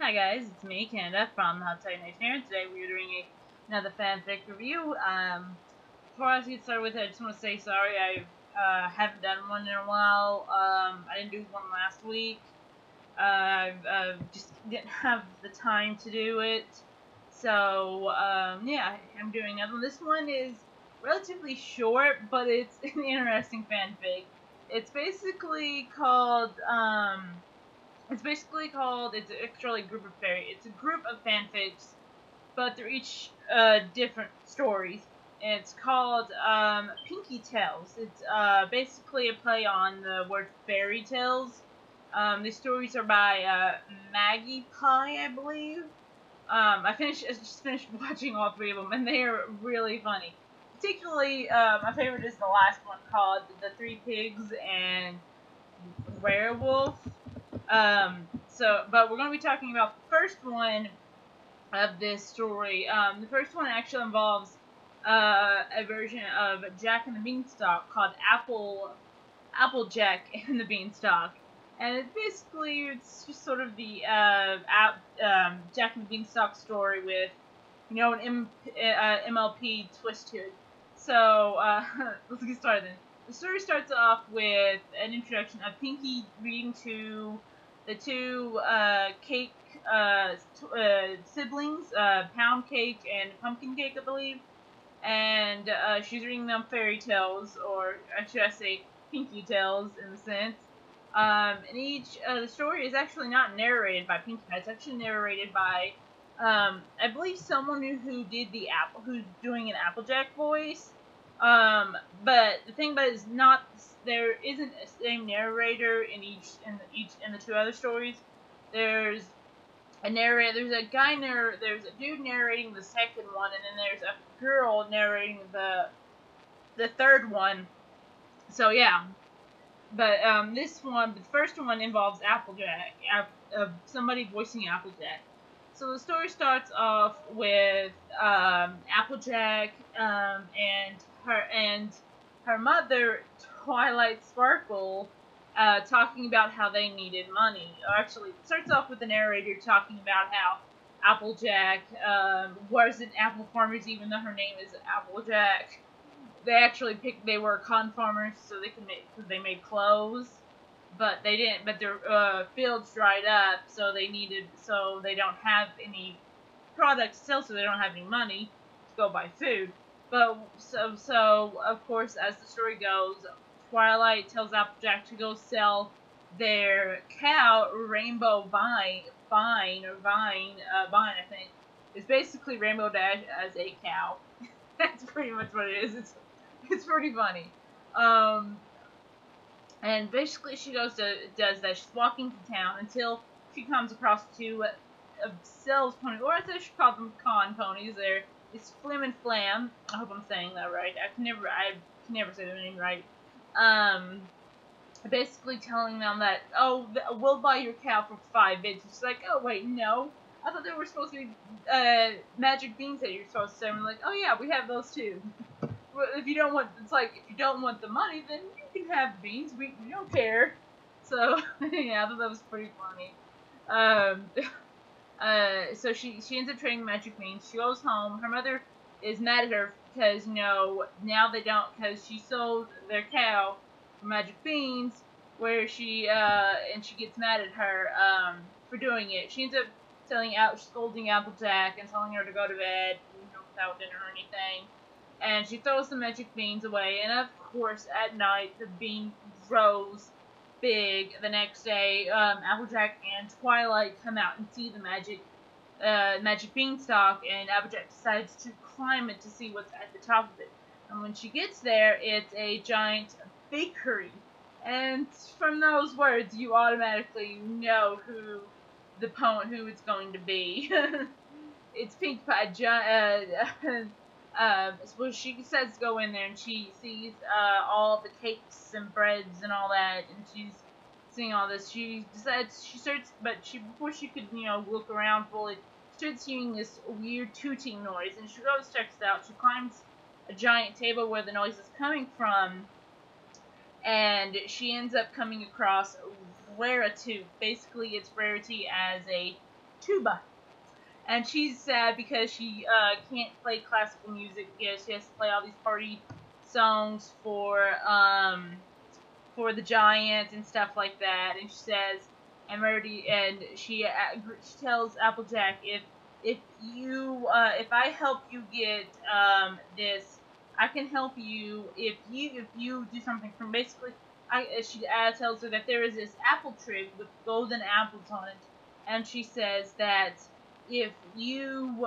Hi guys, it's me, Canada, from the Hot Titan Nation here, and today we're doing another fanfic review. Before I get started with it, I just want to say sorry, I haven't done one in a while. I didn't do one last week. I just didn't have the time to do it. So, yeah, I'm doing another one. This one is relatively short, but it's an interesting fanfic. It's basically called, it's actually a group of it's a group of fanfics, but they're each different stories. And it's called Pinkie Tales. It's basically a play on the word fairy tales. These stories are by Maggie Pie, I believe. I just finished watching all three of them, and they are really funny. Particularly, my favorite is the last one called The Three Pigs and Werewolf. But we're going to be talking about the first one of this story. The first one actually involves a version of Jack and the Beanstalk called Applejack and the Beanstalk. And it's just sort of the Jack and the Beanstalk story with, an MLP twist to it. So, let's get started then. The story starts off with an introduction of Pinkie reading to the two cake siblings, Pound Cake and Pumpkin Cake, I believe. And she's reading them fairy tales, or should I say Pinkie tales in a sense. And the story is actually not narrated by Pinkie. It's actually narrated by, I believe, someone who's doing an Applejack voice. But the thing about it is there isn't a same narrator in the two other stories. There's a dude narrating the second one, and then there's a girl narrating the third one. So yeah. But the first one involves Applejack, somebody voicing Applejack. So the story starts off with Applejack and her mother, Twilight Sparkle, talking about how they needed money. Actually, it starts off with the narrator talking about how Applejack wasn't apple farmers, even though her name is Applejack. They were cotton farmers, so they made clothes, but they didn't. But their fields dried up, so they don't have any products to sell, so they don't have any money to go buy food. But so of course, as the story goes, Twilight tells Applejack to go sell their cow, Rainbow Vine, I think. It's basically Rainbow Dash as a cow. That's pretty much what it is. It's pretty funny. And basically she does that. She's walking to town until she comes across two sales ponies, or I should call them con ponies. It's Flim and Flam. I hope I'm saying that right. I can never say their name right. Basically telling them that, we'll buy your cow for 5 bits. She's like, oh wait, no. I thought there were supposed to be magic beans that you're supposed to sell. And I'm like, oh yeah, we have those too. If you don't want the money, then you can have beans. We don't care. So yeah, I thought that was pretty funny. So she ends up trading magic beans. She goes home. Her mother is mad at her because now they don't, because she sold their cow for magic beans, where she gets mad at her for doing it. She ends up scolding Applejack and telling her to go to bed, without dinner or anything. And she throws the magic beans away, and of course, at night, the bean grows big. The next day, Applejack and Twilight come out and see the magic beanstalk, and Applejack decides to climb it to see what's at the top of it. And when she gets there, it's a giant bakery. And from those words, you automatically know who it's going to be. It's Pinkie Pie. So she says to go in there, and she sees all the cakes and breads and all that, and she's seeing all this. Before she could, look around fully, she starts hearing this weird tooting noise, and she goes, checks it out. She climbs a giant table where the noise is coming from, and she ends up coming across Raritooth. Basically, it's Rarity as a tuba. And she's sad because she can't play classical music because she has to play all these party songs for the giant and stuff like that. And she says, and she tells Applejack, if I help you get this, I can help you if you do something from basically. She tells her that there is this apple tree with golden apples on it, and she says that if you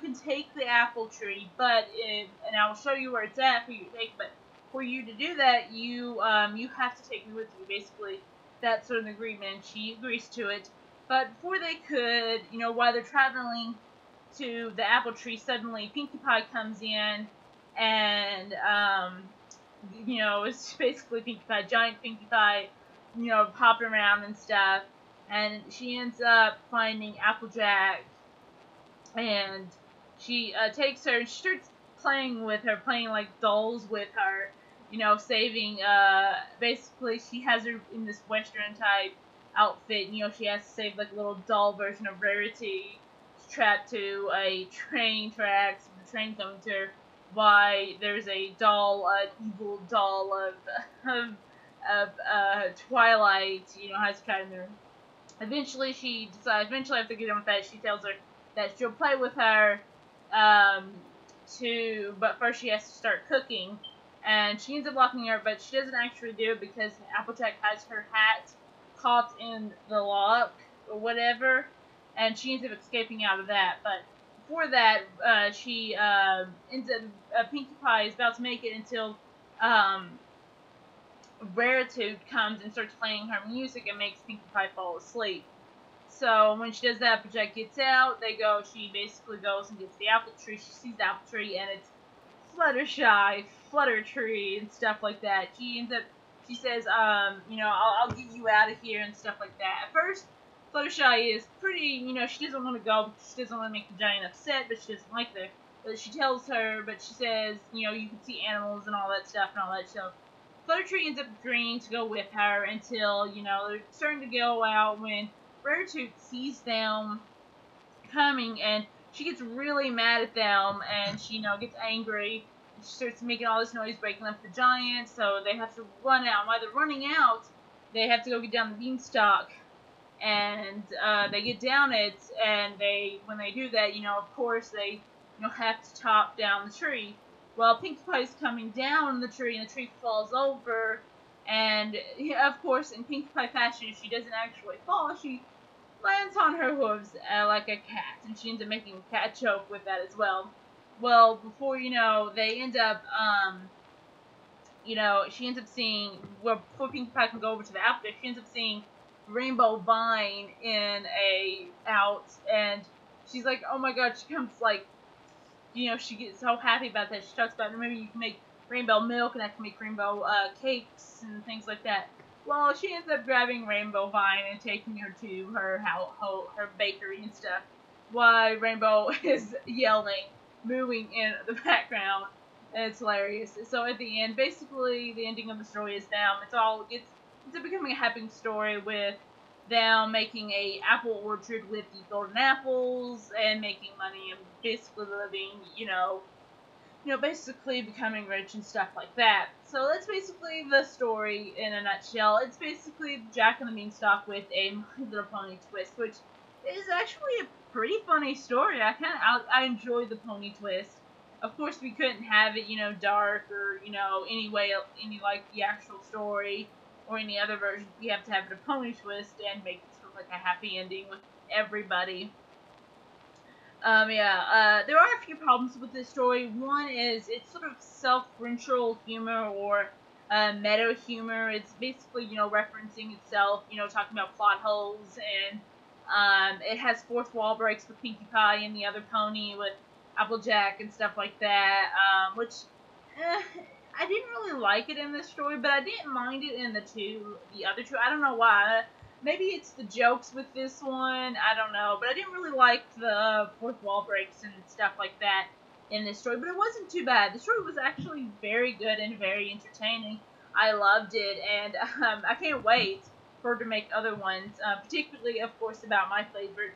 can take the apple tree, and I will show you where it's at for you to take, but for you to do that, you have to take me with you. Basically, that's sort of an agreement. She agrees to it, but before they could, while they're traveling to the apple tree, suddenly Pinkie Pie comes in, and it's basically Pinkie Pie, giant Pinkie Pie, hopping around and stuff. And she ends up finding Applejack, and she takes her and she starts playing with her, playing like dolls with her, saving, basically she has her in this western type outfit, she has to save like a little doll version of Rarity. She's trapped to a train tracks, the train coming to her, why there's a doll, an evil doll of Twilight, has kind of. Eventually after getting with that, she tells her that she'll play with her, but first she has to start cooking, and she ends up locking her, but she doesn't actually do it because Applejack has her hat caught in the lock, or whatever, and she ends up escaping out of that, but before that, she ends up, Pinkie Pie is about to make it until, Raritude comes and starts playing her music and makes Pinkie Pie fall asleep. So when she does that, Applejack gets out. She basically goes and gets the apple tree. She sees the apple tree and it's Fluttershy, Fluttertree, and stuff like that. She says, I'll get you out of here and stuff like that. At first, Fluttershy is pretty, she doesn't want to go because she doesn't want to make the giant upset, but she doesn't like that. But she says, you can see animals and all that stuff and all that. So Fluttertree ends up agreeing to go with her until, they're starting to go out when Raritude sees them coming and she gets really mad at them and she, gets angry. She starts making all this noise, breaking up the giant, so they have to run out. While they're running out, they have to go get down the Beanstalk. And they get down it, and when they do that, of course, they have to chop down the tree. Well, Pinkie Pie's coming down the tree, and the tree falls over, and of course, in Pinkie Pie fashion, she doesn't actually fall. She lands on her hooves like a cat, and she ends up making a cat joke with that as well. Well, before they end up, she ends up seeing, before Pinkie Pie can go over to the apple, she ends up seeing Rainbow Vine out, and she's like, oh my god, she comes like, she gets so happy about that. She talks about maybe you can make rainbow milk and I can make rainbow cakes and things like that. Well, she ends up grabbing Rainbow Vine and taking her to her bakery and stuff. While Rainbow is yelling, mooing in the background. And it's hilarious. So at the end, basically, the ending of the story is them. It's becoming a happy story with them making a apple orchard with the golden apples and making money and basically living, basically becoming rich and stuff like that. So that's basically the story in a nutshell. It's basically Jack and the Beanstalk with a My Little Pony twist, which is actually a pretty funny story. I enjoyed the pony twist. Of course, we couldn't have it, dark or, any like the actual story or any other version. We have to have it a pony twist and make it sort of like a happy ending with everybody. There are a few problems with this story. One is it's sort of self-referential humor or meta humor. It's basically, referencing itself, talking about plot holes, and it has fourth wall breaks with Pinkie Pie and the other pony with Applejack and stuff like that, which I didn't really like it in this story, but I didn't mind it in the other two. I don't know why. Maybe it's the jokes with this one, I don't know, but I didn't really like the fourth wall breaks and stuff like that in this story, but it wasn't too bad. The story was actually very good and very entertaining. I loved it, and I can't wait for her to make other ones, particularly, of course, about my favorite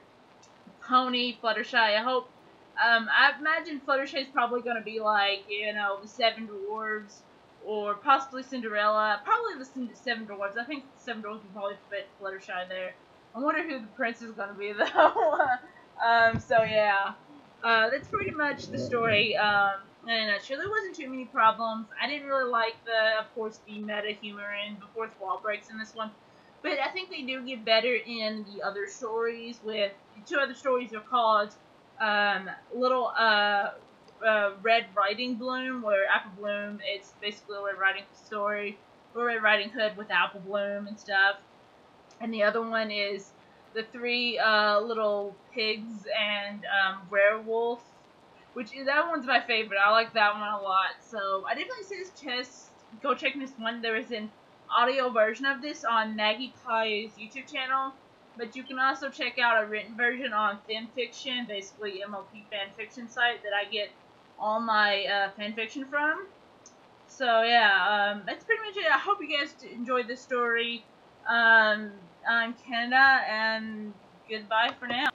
Pony, Fluttershy. I hope. I imagine Fluttershy's probably going to be like, you know, the Seven Dwarves, or possibly Cinderella. Probably the Seven Dwarves. I think the Seven Dwarves would probably fit Fluttershy there. I wonder who the prince is going to be, though. So yeah. That's pretty much the story. In a nutshell, there wasn't too many problems. I didn't really like of course, the meta humor and the fourth wall breaks in this one. But I think they do get better in the other stories. With the two other stories are called Little Red Riding Bloom, where Apple Bloom, it's basically Red Riding story, or Red Riding Hood with Apple Bloom and stuff. And the other one is the three little pigs and werewolf, which that one's my favorite. I like that one a lot. So I definitely suggest go check this one. There is an audio version of this on Maggie Pie's YouTube channel, but you can also check out a written version on Fanfiction, basically MLP fanfiction site that I get all my fanfiction from. So yeah, that's pretty much it. I hope you guys enjoyed this story. I'm Canada, and goodbye for now.